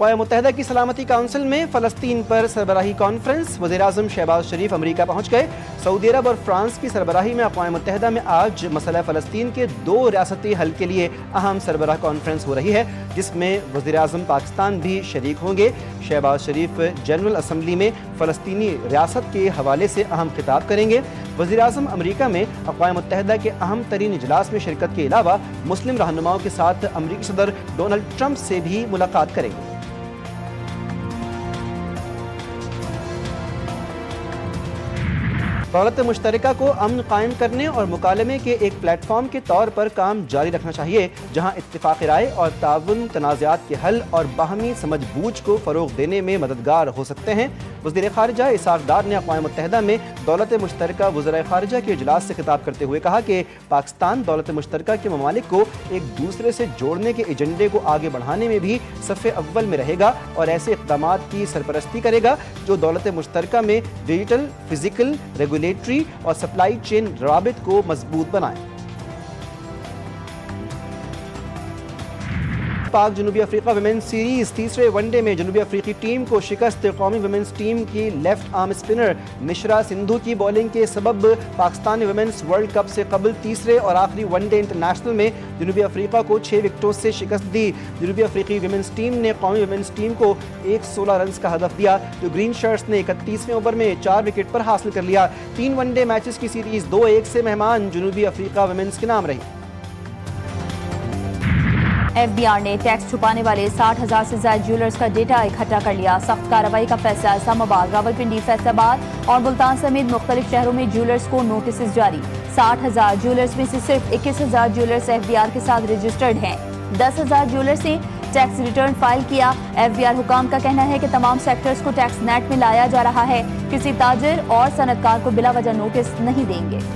अक़वाम मुत्तहिदा की सलामती काउंसिल में फ़लस्तीन पर सरबराही कॉन्फ्रेंस। वज़ीर-ए-आज़म शहबाज शरीफ अमरीका पहुँच गए। सऊदी अरब और फ्रांस की सरबराही में अक़वाम मुत्तहिदा में आज मसला फ़लस्तीन के 2 रियासती हल के लिए अहम सरबराह कॉन्फ्रेंस हो रही है, जिसमें वज़ीर-ए-आज़म पाकिस्तान भी शरीक होंगे। शहबाज शरीफ जनरल असम्बली में फ़लस्तीनी रियासत के हवाले से अहम खिताब करेंगे। वज़ीर-ए-आज़म अमरीका में अक़वाम मुत्तहिदा के अहम तरीन इजलास में शिरकत के अलावा मुस्लिम रहनुमाओं के साथ अमरीकी सदर डोनाल्ड ट्रंप से भी मुलाकात करेंगे। दौलत मुश्तरका को अमन कायम करने और मुकालमे के एक प्लेटफॉर्म के तौर पर काम जारी रखना चाहिए, जहाँ इत्तिफाक़ राय और ताउन तनाज़ात के हल और बाहमी समझ बूझ को फ़रोग़ देने में मददगार हो सकते हैं। वज़ीर ख़ारिजा इसाक़ डार ने अक़वाम मुत्तहिदा में दौलत मुश्तरका वज़राए ख़ारिजा के इजलास से खिताब करते हुए कहा कि पाकिस्तान दौलत मुश्तरका के ममालिक को एक दूसरे से जोड़ने के एजेंडे को आगे बढ़ाने में भी सफ़े अव्वल में रहेगा और ऐसे इक़दामात की सरपरस्ती करेगा जो दौलत मुश्तरका में डिजिटल, फ़िज़िकल, रेगुलेटरी और सप्लाई चेन रवाबित को मजबूत बनाएं। पाक जनूबी अफ्रीका वुमेन्स सीरीज तीसरे वनडे में जनूबी अफ्रीकी टीम को शिकस्त। कौमी वुमेन्स टीम की left arm spinner Mishra Sindhu की बॉलिंग के सबब पाकिस्तान वुमेन्स वर्ल्ड कप से कबल तीसरे और आखिरी वनडे इंटरनेशनल में जनूबी अफ्रीका को 6 विकेटों से शिकस्त दी। जनूबी अफ्रीकी वुमेन्स टीम ने कौमी वुमेन्स टीम को 116 रन का हदफ दिया, तो ग्रीन शर्ट्स ने 31वें ओवर में 4 विकेट पर हासिल कर लिया। 3 वनडे मैचेस की सीरीज 2-1 से मेहमान जनूबी अफ्रीका वुमेन्स के नाम रही। FBI ने टैक्स छुपाने वाले 60,000 से ज्यादा ज्वेलर्स का डेटा इकट्ठा कर लिया। सख्त कार्रवाई का फैसला। इस्लामाबाद, रावलपिंडी, फैसलाबाद और मुल्तान समेत मुख्तलिफ शहरों में ज्वेलर्स को नोटिस जारी। 60,000 ज्वेलर्स में से सिर्फ 21,000 ज्वेलर्स FBI के साथ रजिस्टर्ड हैं। 10,000 ज्वेलर्स ने टैक्स रिटर्न फाइल किया। FBI हुकाम का कहना है कि तमाम सेक्टर्स को टैक्स नेट में लाया जा रहा है। किसी ताजिर और सनतकार को बिला वजह नोटिस नहीं देंगे।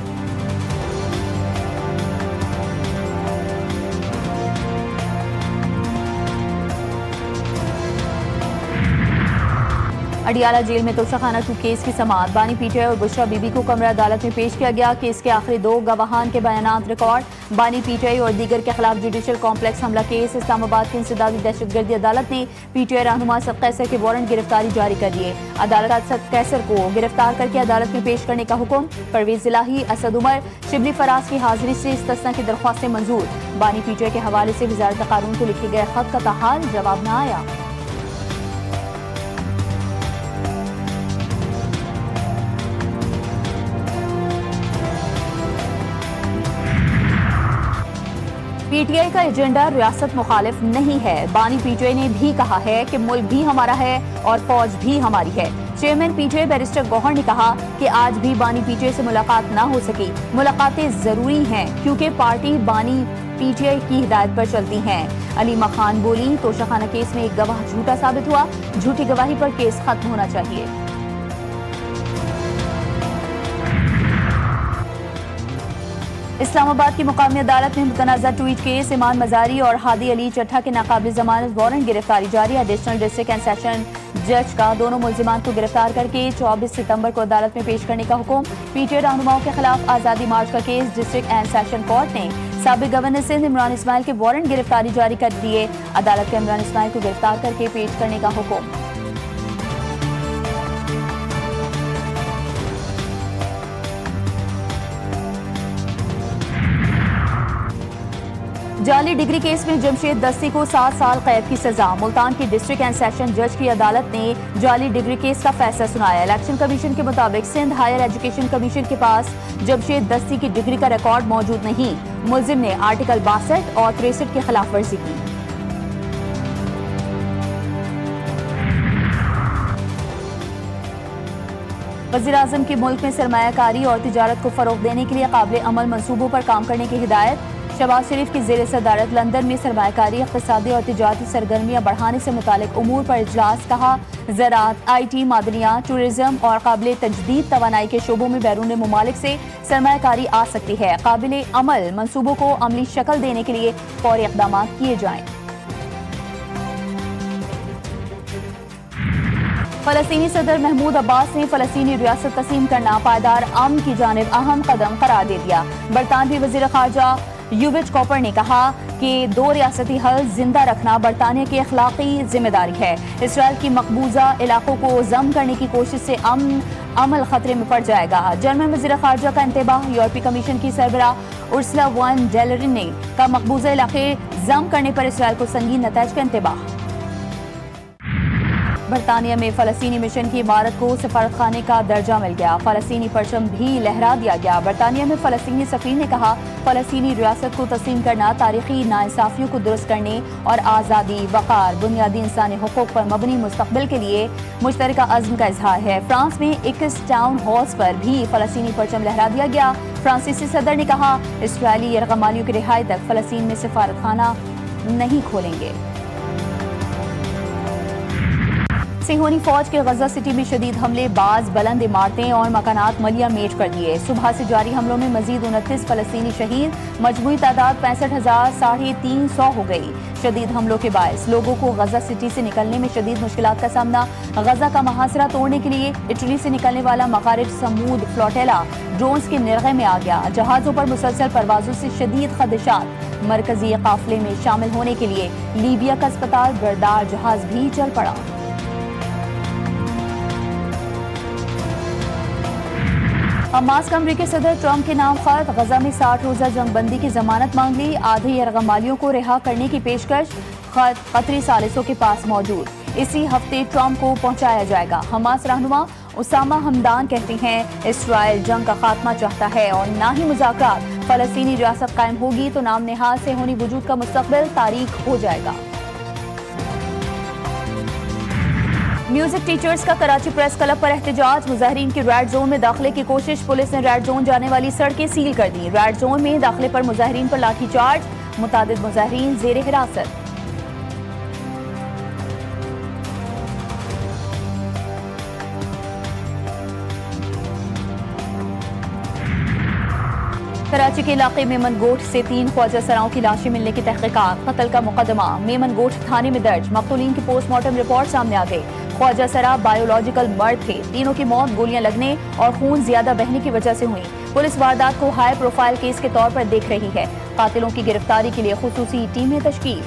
अडियाला जेल में तोशाखाना 2 केस की समाअत। बानी पीटीआई और बुशरा बीबी को कमरा अदालत में पेश किया गया। केस के आखिरी 2 गवाहान के बयानात रिकॉर्ड। बानी पीटीआई और दीगर के खिलाफ जुडिशल कॉम्प्लेक्स हमला केस। इस्लामाबाद की इंसदादी दहशतगर्दी अदालत ने पीटीआई रहनुमा असद कैसर के वारंट गिरफ्तारी जारी कर दिए। अदालत असद कैसर को गिरफ्तार करके अदालत में पेश करने का हुक्म। परवेज इलाही, असद उमर, शिबली फराज की हाजिरी से इस्तिस्ना की दरख्वास्तें मंजूर। बानी पीटीआई के हवाले से वजारत कानून को लिखे गए खत का ताहाल जवाब न आया। पीटीआई का एजेंडा रियासत मुखालिफ नहीं है। बानी पीटीआई ने भी कहा है कि मुल्क भी हमारा है और फौज भी हमारी है। चेयरमैन पीटीआई बैरिस्टर गौहर ने कहा कि आज भी बानी पीटीआई से मुलाकात ना हो सकी। मुलाकातें जरूरी हैं क्योंकि पार्टी बानी पीटीआई की हिदायत पर चलती हैं। अलीमा खान बोली, तोशाखाना केस में एक गवाह झूठा साबित हुआ। झूठी गवाही पर केस खत्म होना चाहिए। इस्लामाबाद की मुकामी अदालत में मुतनाज़ा ट्वीट केस। इमान मजारी और हादी अली चट्ठा के नाकाबिल जमानत वारंट गिरफ्तारी जारी। एडिशनल डिस्ट्रिक्ट एंड सेशन जज का दोनों मुल्जिमान को गिरफ्तार करके 24 सितंबर को अदालत में पेश करने का हुक्म। पीटीआई रहनुमाओं के खिलाफ आज़ादी मार्च का case. District and session court ने साबिक गवर्नर सिंध इमरान इस्माइल के वारंट गिरफ्तारी जारी कर दिए। अदालत के इमरान इस्माइल को गिरफ्तार करके पेश करने का हुक्म। जाली डिग्री केस में जमशेद दस्ती को 7 साल कैद की सजा। मुल्तान की डिस्ट्रिक्ट एंड सेशन जज की अदालत ने जाली डिग्री केस का फैसला सुनाया। इलेक्शन कमीशन के मुताबिक सिंध हायर एजुकेशन कमीशन के पास जमशेद दस्ती की डिग्री का रिकॉर्ड मौजूद नहीं। मुल्जिम ने आर्टिकल 62 और 63 की खिलाफ वर्जी की। वज़ीर-ए-आज़म की मुल्क में सरमायाकारी और तिजारत को फरोग देने के लिए काबिल अमल मंसूबों पर काम करने की हिदायत। शहबाज शरीफ की ज़ेर सदारत लंदन में सरमायाकारी, इक़्तिसादी और तिजारती सरगर्मियाँ बढ़ाने से मुतालिक उमूर पर इजलास। कहा, ज़राअत, IT, मादनियात, टूरिज्म और काबिल तजदीद तवानाई के शोबों में बैरून मुमालिक से सरमायाकारी आ सकती है। काबिल अमल मंसूबों को अमली शक्ल देने के लिए फौरी इक़दाम किए जाएँ। फ़लस्तीनी सदर महमूद अब्बास ने फ़लस्तीनी रियासत तस्लीम करना पायदार अमन की जानिब अहम कदम करार दे दिया। बरतानवी वज़ीर ख़ारजा यूविच कॉपर ने कहा कि कि दो रियासती हल जिंदा रखना बरतानिया की अखलाकी जिम्मेदारी है। इसराइल की मकबूजा इलाकों को जम करने की कोशिश से अमल खतरे में पड़ जाएगा। जर्मन वज़ीर ख़ारजा का इंतबाह। यूरोपीय कमीशन की सरबराह उर्सुला वन डेर लेयन ने का मकबूजा इलाके जम करने पर इसराइल को संगीन नताइज का इंतबाह। बरतानिया में फ़लस्तीनी मिशन की इमारत को सफारतखाने का दर्जा मिल गया। फ़लस्तीनी परचम भी लहरा दिया गया। बरतानिया में फ़लस्तीनी सफ़ीर ने कहा, फ़लस्तीनी रियासत को तस्लीम करना तारीखी नाइंसाफियों को दुरुस्त करने और आज़ादी, वक़ार, बुनियादी इंसानी हुकूक पर मबनी मुस्तक़बिल के लिए मुश्तरका अज़्म का इजहार है। फ्रांस में 21 टाउन हॉल्स पर भी फ़लस्तीनी परचम लहरा दिया गया। फ्रांसीसी सदर ने कहा, इसराइली यरग़मालियों की रिहाई तक फ़लस्तीन में सफारतखाना नहीं खोलेंगे। सिहोनी फौज के गजा सिटी में शदीद हमले, बाज बुलंद इमारतें और मकानात मलिया मेट कर दिए। सुबह से जारी हमलों में मजीद 29 फ़लस्तीनी शहीद, मजमूई तादाद 65,350 हो गई। शदीद हमलों के बायस लोगों को गजा सिटी से निकलने में शदीद मुश्किलात का सामना। गजा का मुहासरा तोड़ने के लिए इटली से निकलने वाला मगारिब समूद फ्लोटेला ड्रोन्स के निर्गे में आ गया। जहाज़ों पर मुसलसल परवाजों से शदीद खदशात। मरकजी काफिले में शामिल होने के लिए लीबिया का अस्पताल बरदार जहाज भी चल पड़ा। हमास का अमरीकी सदर ट्रंप के नाम खत। गजा में 60 रोजा जंगबंदी की जमानत मांग ली। आधे यरग़मालियों को रिहा करने की पेशकश। खत कतरी सालिसों के पास मौजूद। इसी हफ्ते ट्रंप को पहुंचाया जाएगा। हमास रहनुमा उसामा हमदान कहते हैं, इसराइल जंग का खात्मा चाहता है और ना ही मुज़ाकरात। फ़लस्तीनी रियासत कायम होगी तो नाम नेहाल से होनी वजूद का मुस्तक़बिल तारीख हो जाएगा। म्यूजिक टीचर्स का कराची प्रेस क्लब पर एहतजाज। मुजाहिरीन की रेड जोन में दाखिले की कोशिश। पुलिस ने रेड जोन जाने वाली सड़कें सील कर दी। रेड जोन में दाखिले पर मुजाहिरीन पर लाठीचार्ज। मुतादिद मुजाहिरीन जेर हिरासत। कराची के इलाके मेमनगोट से 3 ख्वाजा सराओं की लाशें मिलने की तहकीकात। कत्ल का मुकदमा मेमनगोट थाने में दर्ज। मकतूलीन की पोस्टमार्टम रिपोर्ट सामने आ गई। ख्वाजा सरा बायोलॉजिकल मर्द थे। तीनों की मौत गोलियां लगने और खून ज्यादा बहने की वजह से हुई। पुलिस वारदात को हाई प्रोफाइल केस के तौर पर देख रही है। कातिलों की गिरफ्तारी के लिए खुसूसी टीमें तश्कील।